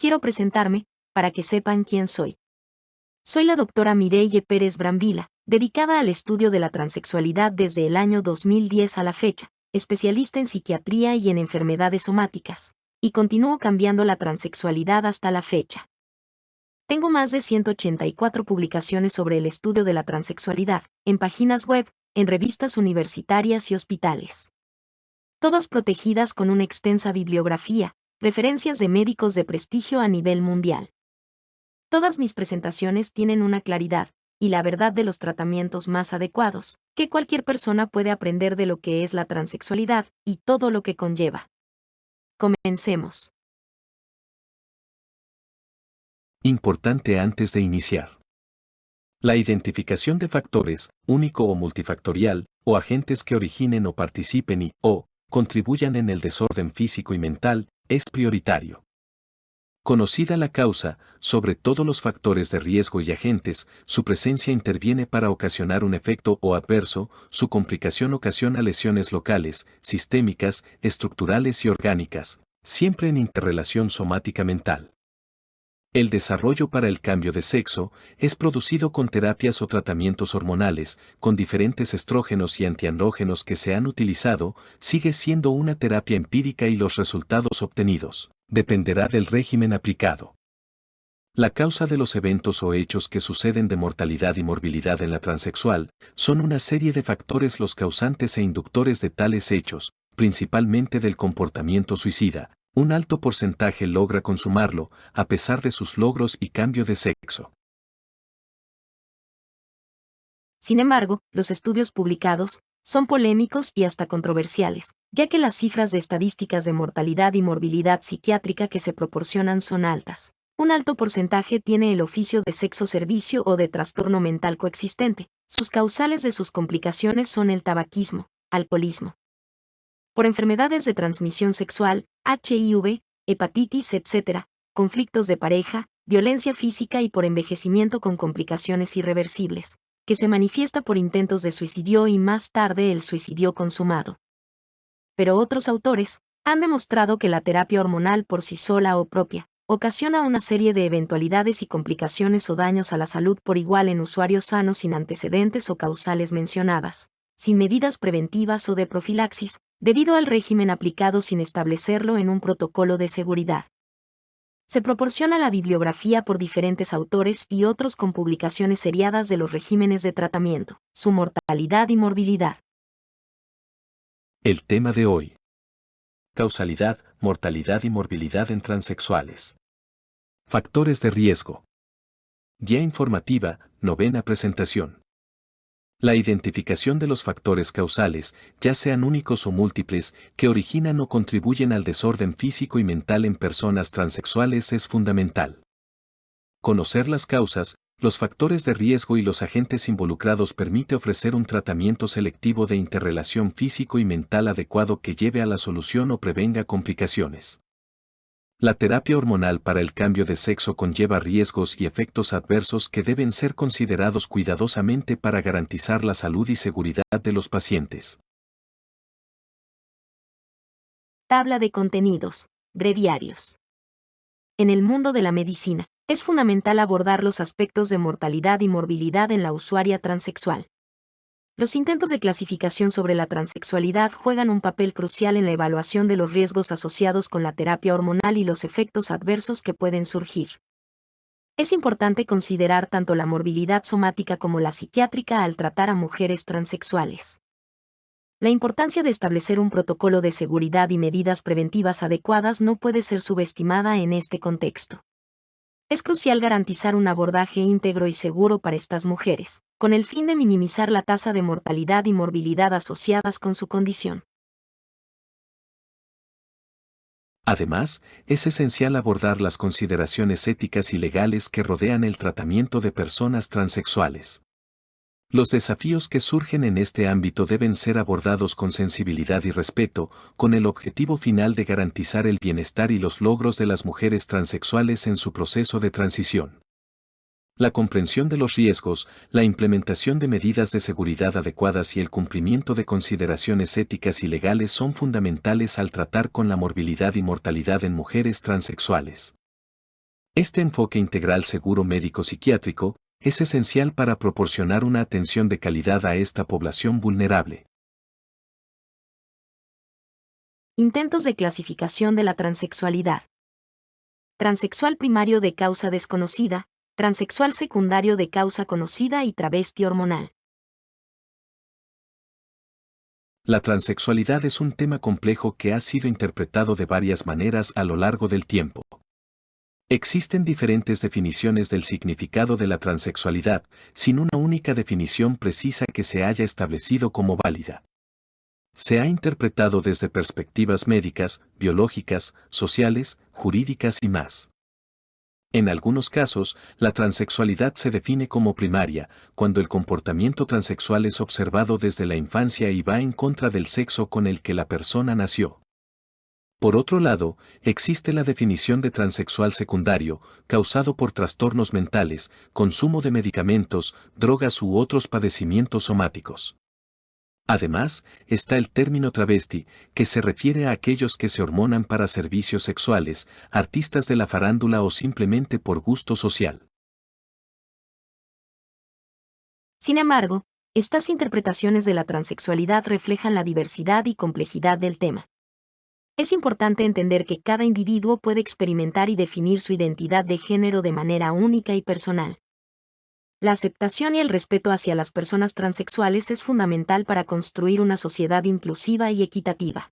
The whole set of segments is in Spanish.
quiero presentarme, para que sepan quién soy. Soy la doctora Mireille Pérez Brambila, dedicada al estudio de la transexualidad desde el año 2010 a la fecha, especialista en psiquiatría y en enfermedades somáticas, y continúo cambiando la transexualidad hasta la fecha. Tengo más de 184 publicaciones sobre el estudio de la transexualidad, en páginas web, en revistas universitarias y hospitales. Todas protegidas con una extensa bibliografía, referencias de médicos de prestigio a nivel mundial. Todas mis presentaciones tienen una claridad y la verdad de los tratamientos más adecuados, que cualquier persona puede aprender de lo que es la transexualidad y todo lo que conlleva. Comencemos. Importante antes de iniciar. La identificación de factores, único o multifactorial, o agentes que originen o participen o contribuyan en el desorden físico y mental, es prioritario. Conocida la causa, sobre todo los factores de riesgo y agentes, su presencia interviene para ocasionar un efecto o adverso, su complicación ocasiona lesiones locales, sistémicas, estructurales y orgánicas, siempre en interrelación somática mental. El desarrollo para el cambio de sexo es producido con terapias o tratamientos hormonales, con diferentes estrógenos y antiandrógenos que se han utilizado, sigue siendo una terapia empírica y los resultados obtenidos dependerá del régimen aplicado. La causa de los eventos o hechos que suceden de mortalidad y morbilidad en la transexual son una serie de factores los causantes e inductores de tales hechos, principalmente del comportamiento suicida. Un alto porcentaje logra consumarlo, a pesar de sus logros y cambio de sexo. Sin embargo, los estudios publicados son polémicos y hasta controversiales, ya que las cifras de estadísticas de mortalidad y morbilidad psiquiátrica que se proporcionan son altas. Un alto porcentaje tiene el oficio de sexo servicio o de trastorno mental coexistente. Sus causales de sus complicaciones son el tabaquismo, alcoholismo, por enfermedades de transmisión sexual, HIV, hepatitis, etc., conflictos de pareja, violencia física y por envejecimiento con complicaciones irreversibles, que se manifiesta por intentos de suicidio y más tarde el suicidio consumado. Pero otros autores han demostrado que la terapia hormonal por sí sola o propia ocasiona una serie de eventualidades y complicaciones o daños a la salud por igual en usuarios sanos sin antecedentes o causales mencionadas, sin medidas preventivas o de profilaxis, debido al régimen aplicado sin establecerlo en un protocolo de seguridad. Se proporciona la bibliografía por diferentes autores y otros con publicaciones seriadas de los regímenes de tratamiento, su mortalidad y morbilidad. El tema de hoy. Causalidad, mortalidad y morbilidad en transexuales. Factores de riesgo. Guía informativa, 9ª presentación. La identificación de los factores causales, ya sean únicos o múltiples, que originan o contribuyen al desorden físico y mental en personas transexuales es fundamental. Conocer las causas, los factores de riesgo y los agentes involucrados permite ofrecer un tratamiento selectivo de interrelación físico y mental adecuado que lleve a la solución o prevenga complicaciones. La terapia hormonal para el cambio de sexo conlleva riesgos y efectos adversos que deben ser considerados cuidadosamente para garantizar la salud y seguridad de los pacientes. Tabla de contenidos, breviarios. En el mundo de la medicina, es fundamental abordar los aspectos de mortalidad y morbilidad en la usuaria transexual. Los intentos de clasificación sobre la transexualidad juegan un papel crucial en la evaluación de los riesgos asociados con la terapia hormonal y los efectos adversos que pueden surgir. Es importante considerar tanto la morbilidad somática como la psiquiátrica al tratar a mujeres transexuales. La importancia de establecer un protocolo de seguridad y medidas preventivas adecuadas no puede ser subestimada en este contexto. Es crucial garantizar un abordaje íntegro y seguro para estas mujeres, con el fin de minimizar la tasa de mortalidad y morbilidad asociadas con su condición. Además, es esencial abordar las consideraciones éticas y legales que rodean el tratamiento de personas transexuales. Los desafíos que surgen en este ámbito deben ser abordados con sensibilidad y respeto, con el objetivo final de garantizar el bienestar y los logros de las mujeres transexuales en su proceso de transición. La comprensión de los riesgos, la implementación de medidas de seguridad adecuadas y el cumplimiento de consideraciones éticas y legales son fundamentales al tratar con la morbilidad y mortalidad en mujeres transexuales. Este enfoque integral seguro médico-psiquiátrico es esencial para proporcionar una atención de calidad a esta población vulnerable. Intentos de clasificación de la transexualidad. Transexual primario de causa desconocida, transexual secundario de causa conocida y travesti hormonal. La transexualidad es un tema complejo que ha sido interpretado de varias maneras a lo largo del tiempo. Existen diferentes definiciones del significado de la transexualidad, sin una única definición precisa que se haya establecido como válida. Se ha interpretado desde perspectivas médicas, biológicas, sociales, jurídicas y más. En algunos casos, la transexualidad se define como primaria, cuando el comportamiento transexual es observado desde la infancia y va en contra del sexo con el que la persona nació. Por otro lado, existe la definición de transexual secundario, causado por trastornos mentales, consumo de medicamentos, drogas u otros padecimientos somáticos. Además, está el término travesti, que se refiere a aquellos que se hormonan para servicios sexuales, artistas de la farándula o simplemente por gusto social. Sin embargo, estas interpretaciones de la transexualidad reflejan la diversidad y complejidad del tema. Es importante entender que cada individuo puede experimentar y definir su identidad de género de manera única y personal. La aceptación y el respeto hacia las personas transexuales es fundamental para construir una sociedad inclusiva y equitativa.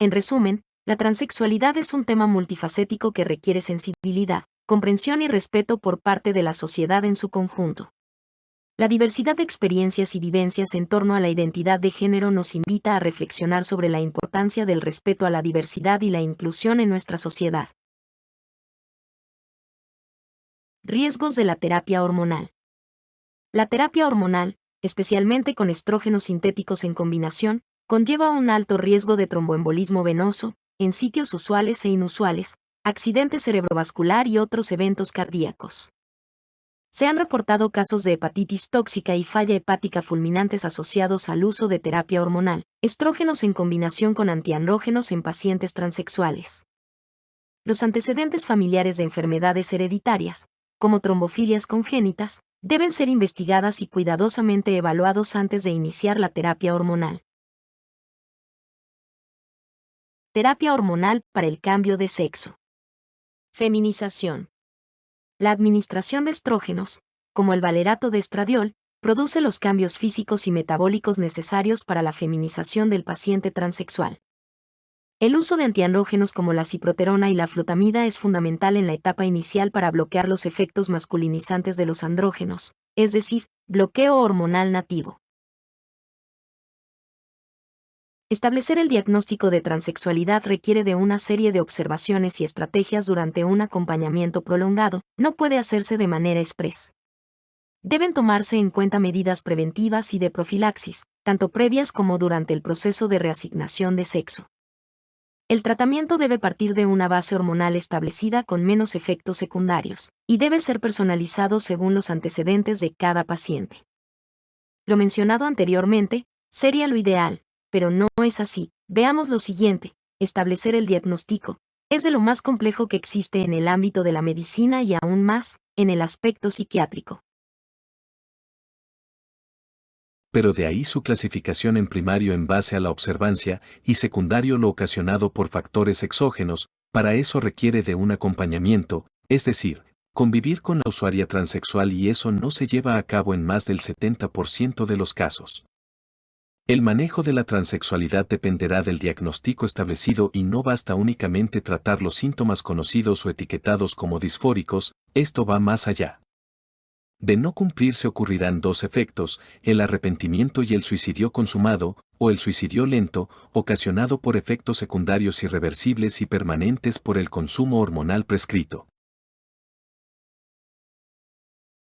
En resumen, la transexualidad es un tema multifacético que requiere sensibilidad, comprensión y respeto por parte de la sociedad en su conjunto. La diversidad de experiencias y vivencias en torno a la identidad de género nos invita a reflexionar sobre la importancia del respeto a la diversidad y la inclusión en nuestra sociedad. Riesgos de la terapia hormonal. La terapia hormonal, especialmente con estrógenos sintéticos en combinación, conlleva un alto riesgo de tromboembolismo venoso, en sitios usuales e inusuales, accidente cerebrovascular y otros eventos cardíacos. Se han reportado casos de hepatitis tóxica y falla hepática fulminantes asociados al uso de terapia hormonal, estrógenos en combinación con antiandrógenos en pacientes transexuales. Los antecedentes familiares de enfermedades hereditarias, como trombofilias congénitas, deben ser investigadas y cuidadosamente evaluados antes de iniciar la terapia hormonal. Terapia hormonal para el cambio de sexo. Feminización. La administración de estrógenos, como el valerato de estradiol, produce los cambios físicos y metabólicos necesarios para la feminización del paciente transexual. El uso de antiandrógenos como la ciproterona y la flutamida es fundamental en la etapa inicial para bloquear los efectos masculinizantes de los andrógenos, es decir, bloqueo hormonal nativo. Establecer el diagnóstico de transexualidad requiere de una serie de observaciones y estrategias durante un acompañamiento prolongado, no puede hacerse de manera express. Deben tomarse en cuenta medidas preventivas y de profilaxis, tanto previas como durante el proceso de reasignación de sexo. El tratamiento debe partir de una base hormonal establecida con menos efectos secundarios, y debe ser personalizado según los antecedentes de cada paciente. Lo mencionado anteriormente sería lo ideal, pero no es así. Veamos lo siguiente: establecer el diagnóstico es de lo más complejo que existe en el ámbito de la medicina y aún más, en el aspecto psiquiátrico. Pero de ahí su clasificación en primario en base a la observancia y secundario lo ocasionado por factores exógenos. Para eso requiere de un acompañamiento, es decir, convivir con la usuaria transexual, y eso no se lleva a cabo en más del 70% de los casos. El manejo de la transexualidad dependerá del diagnóstico establecido y no basta únicamente tratar los síntomas conocidos o etiquetados como disfóricos, esto va más allá. De no cumplirse ocurrirán dos efectos: el arrepentimiento y el suicidio consumado, o el suicidio lento, ocasionado por efectos secundarios irreversibles y permanentes por el consumo hormonal prescrito.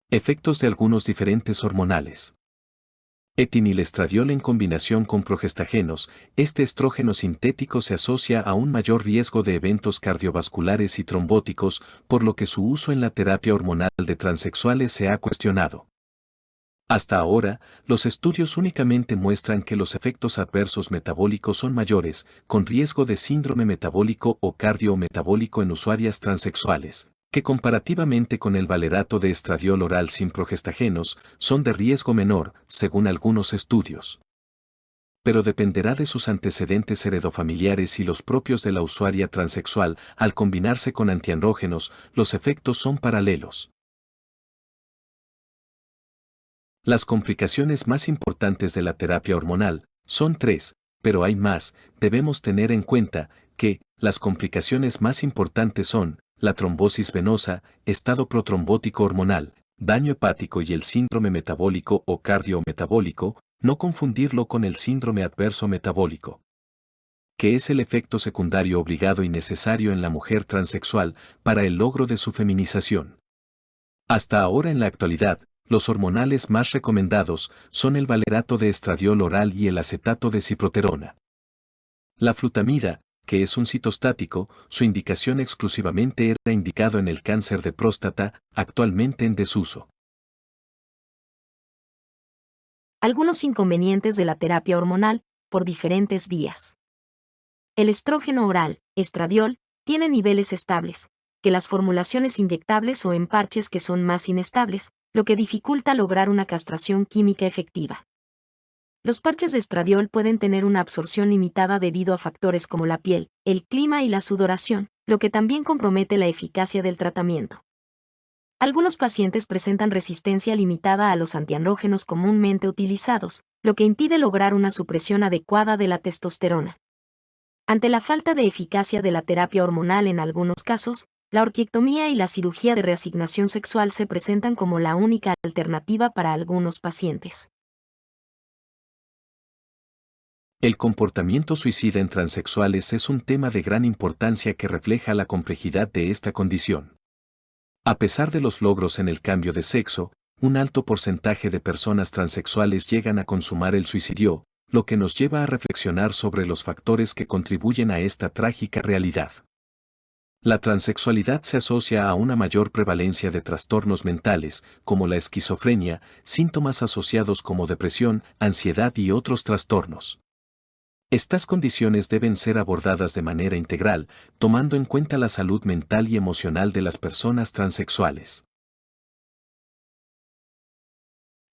Efectos de algunos diferentes hormonales. Etinilestradiol en combinación con progestágenos. Este estrógeno sintético se asocia a un mayor riesgo de eventos cardiovasculares y trombóticos, por lo que su uso en la terapia hormonal de transexuales se ha cuestionado. Hasta ahora, los estudios únicamente muestran que los efectos adversos metabólicos son mayores, con riesgo de síndrome metabólico o cardiometabólico en usuarias transexuales. que comparativamente con el valerato de estradiol oral sin progestágenos, son de riesgo menor, según algunos estudios. Pero dependerá de sus antecedentes heredofamiliares y los propios de la usuaria transexual. Al combinarse con antiandrógenos, los efectos son paralelos. Las complicaciones más importantes de la terapia hormonal son tres, pero hay más. Debemos tener en cuenta que las complicaciones más importantes son la trombosis venosa, estado protrombótico hormonal, daño hepático y el síndrome metabólico o cardiometabólico, no confundirlo con el síndrome adverso metabólico, que es el efecto secundario obligado y necesario en la mujer transexual para el logro de su feminización. Hasta ahora en la actualidad, los hormonales más recomendados son el valerato de estradiol oral y el acetato de ciproterona. La flutamida, que es un citostático, su indicación exclusivamente era indicado en el cáncer de próstata, actualmente en desuso. Algunos inconvenientes de la terapia hormonal, por diferentes vías. El estrógeno oral, estradiol, tiene niveles estables, que las formulaciones inyectables o en parches que son más inestables, lo que dificulta lograr una castración química efectiva. Los parches de estradiol pueden tener una absorción limitada debido a factores como la piel, el clima y la sudoración, lo que también compromete la eficacia del tratamiento. Algunos pacientes presentan resistencia limitada a los antiandrógenos comúnmente utilizados, lo que impide lograr una supresión adecuada de la testosterona. Ante la falta de eficacia de la terapia hormonal en algunos casos, la orquiectomía y la cirugía de reasignación sexual se presentan como la única alternativa para algunos pacientes. El comportamiento suicida en transexuales es un tema de gran importancia que refleja la complejidad de esta condición. A pesar de los logros en el cambio de sexo, un alto porcentaje de personas transexuales llegan a consumar el suicidio, lo que nos lleva a reflexionar sobre los factores que contribuyen a esta trágica realidad. La transexualidad se asocia a una mayor prevalencia de trastornos mentales, como la esquizofrenia, síntomas asociados como depresión, ansiedad y otros trastornos. Estas condiciones deben ser abordadas de manera integral, tomando en cuenta la salud mental y emocional de las personas transexuales.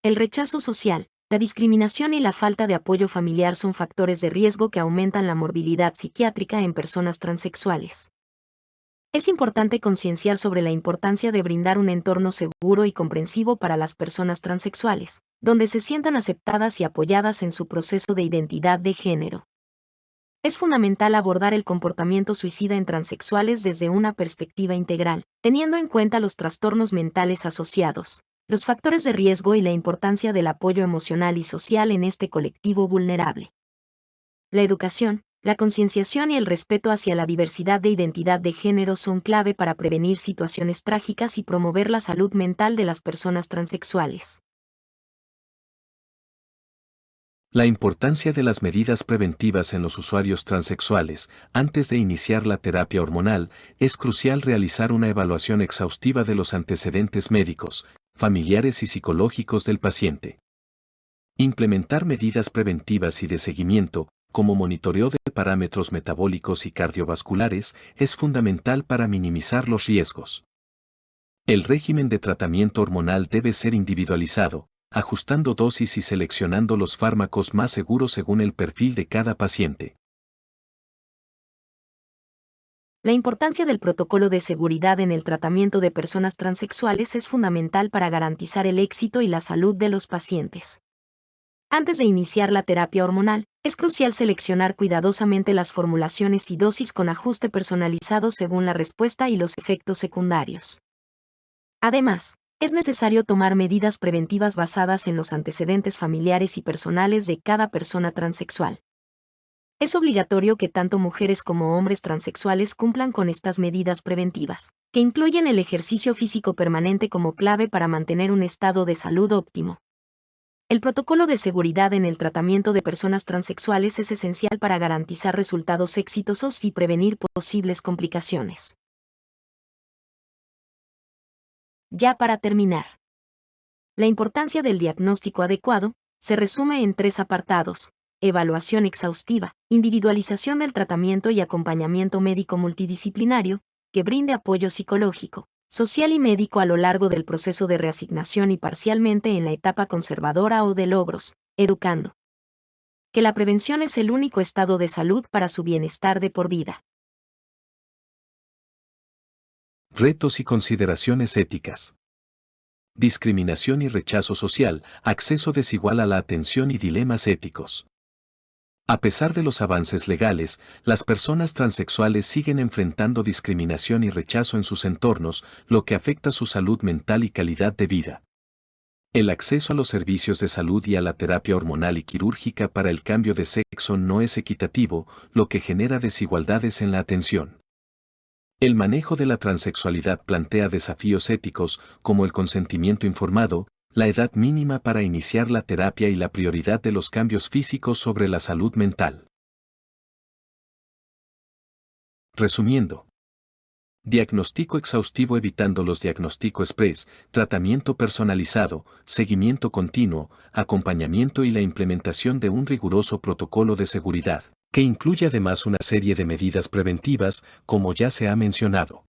El rechazo social, la discriminación y la falta de apoyo familiar son factores de riesgo que aumentan la morbilidad psiquiátrica en personas transexuales. Es importante concienciar sobre la importancia de brindar un entorno seguro y comprensivo para las personas transexuales, donde se sientan aceptadas y apoyadas en su proceso de identidad de género. Es fundamental abordar el comportamiento suicida en transexuales desde una perspectiva integral, teniendo en cuenta los trastornos mentales asociados, los factores de riesgo y la importancia del apoyo emocional y social en este colectivo vulnerable. La educación, la concienciación y el respeto hacia la diversidad de identidad de género son clave para prevenir situaciones trágicas y promover la salud mental de las personas transexuales. La importancia de las medidas preventivas en los usuarios transexuales. Antes de iniciar la terapia hormonal, es crucial realizar una evaluación exhaustiva de los antecedentes médicos, familiares y psicológicos del paciente. Implementar medidas preventivas y de seguimiento, como monitoreo de parámetros metabólicos y cardiovasculares, es fundamental para minimizar los riesgos. El régimen de tratamiento hormonal debe ser individualizado, ajustando dosis y seleccionando los fármacos más seguros según el perfil de cada paciente. La importancia del protocolo de seguridad en el tratamiento de personas transexuales es fundamental para garantizar el éxito y la salud de los pacientes. Antes de iniciar la terapia hormonal, es crucial seleccionar cuidadosamente las formulaciones y dosis con ajuste personalizado según la respuesta y los efectos secundarios. Además, es necesario tomar medidas preventivas basadas en los antecedentes familiares y personales de cada persona transexual. Es obligatorio que tanto mujeres como hombres transexuales cumplan con estas medidas preventivas, que incluyen el ejercicio físico permanente como clave para mantener un estado de salud óptimo. El protocolo de seguridad en el tratamiento de personas transexuales es esencial para garantizar resultados exitosos y prevenir posibles complicaciones. Ya para terminar. La importancia del diagnóstico adecuado se resume en 3 apartados: evaluación exhaustiva, individualización del tratamiento y acompañamiento médico multidisciplinario, que brinde apoyo psicológico, social y médico a lo largo del proceso de reasignación y parcialmente en la etapa conservadora o de logros, educando. Que la prevención es el único estado de salud para su bienestar de por vida. Retos y consideraciones éticas. Discriminación y rechazo social, acceso desigual a la atención y dilemas éticos. A pesar de los avances legales, las personas transexuales siguen enfrentando discriminación y rechazo en sus entornos, lo que afecta su salud mental y calidad de vida. El acceso a los servicios de salud y a la terapia hormonal y quirúrgica para el cambio de sexo no es equitativo, lo que genera desigualdades en la atención. El manejo de la transexualidad plantea desafíos éticos, como el consentimiento informado, la edad mínima para iniciar la terapia y la prioridad de los cambios físicos sobre la salud mental. Resumiendo. Diagnóstico exhaustivo evitando los diagnóstico express, tratamiento personalizado, seguimiento continuo, acompañamiento y la implementación de un riguroso protocolo de seguridad, que incluye además una serie de medidas preventivas, como ya se ha mencionado.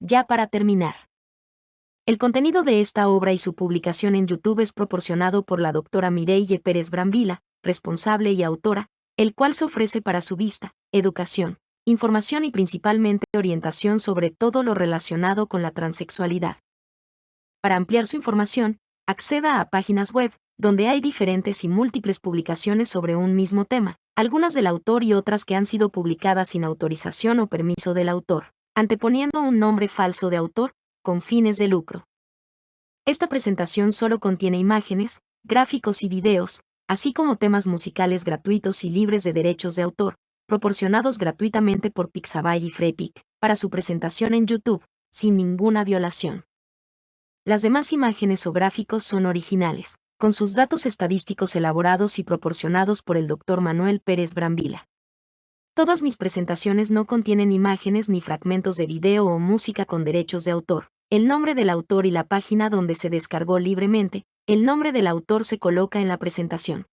Ya para terminar. El contenido de esta obra y su publicación en YouTube es proporcionado por la doctora Mireille Pérez Brambila, responsable y autora, el cual se ofrece para su vista, educación, información y principalmente orientación sobre todo lo relacionado con la transexualidad. Para ampliar su información, acceda a páginas web, donde hay diferentes y múltiples publicaciones sobre un mismo tema, algunas del autor y otras que han sido publicadas sin autorización o permiso del autor, anteponiendo un nombre falso de autor, con fines de lucro. Esta presentación solo contiene imágenes, gráficos y videos, así como temas musicales gratuitos y libres de derechos de autor, proporcionados gratuitamente por Pixabay y Freepik, para su presentación en YouTube, sin ninguna violación. Las demás imágenes o gráficos son originales, con sus datos estadísticos elaborados y proporcionados por el Dr. Manuel Pérez Brambila. Todas mis presentaciones no contienen imágenes ni fragmentos de video o música con derechos de autor. El nombre del autor y la página donde se descargó libremente, el nombre del autor se coloca en la presentación.